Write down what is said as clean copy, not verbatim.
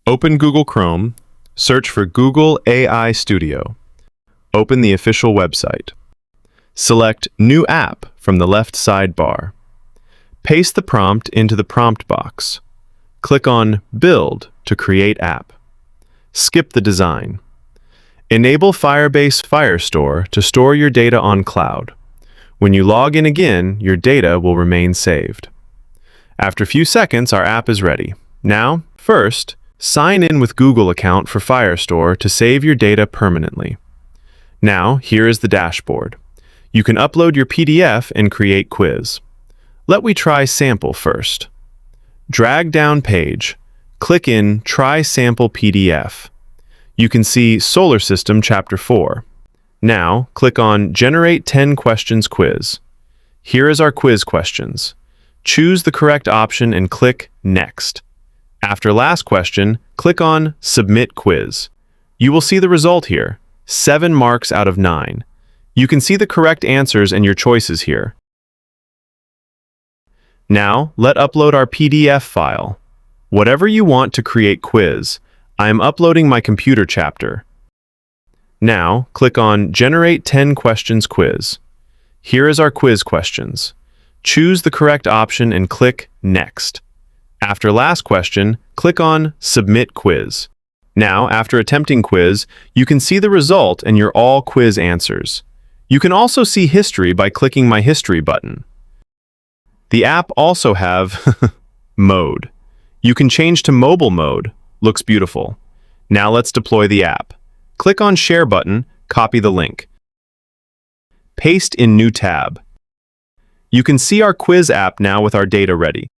Open Google Chrome, search for Google AI Studio. Open the official website. Select New App from the left sidebar. Paste the prompt into the prompt box. Click on Build to create app. Skip the design. Enable Firebase Firestore to store your data on cloud. When you log in again, your data will remain saved. After a few seconds, our app is ready. Now, first, sign in with Google account for Firestore to save your data permanently. Now, here is the dashboard. You can upload your PDF and create quiz. Let me try sample first. Drag down page. Click in Try Sample PDF. You can see Solar System Chapter 4. Now, click on Generate 10 Questions Quiz. Here is our quiz questions. Choose the correct option and click Next. After last question, click on Submit Quiz. You will see the result here, 7 marks out of 9. You can see the correct answers and your choices here. Now, let's upload our PDF file. Whatever you want to create quiz, I am uploading my computer chapter. Now, click on Generate 10 Questions Quiz. Here is our quiz questions. Choose the correct option and click Next. After last question, click on Submit Quiz. Now, after attempting quiz, you can see the result and your all quiz answers. You can also see history by clicking My History button. The app also have mode. You can change to mobile mode. Looks beautiful. Now let's deploy the app. Click on Share button, copy the link. Paste in new tab. You can see our quiz app now with our data ready.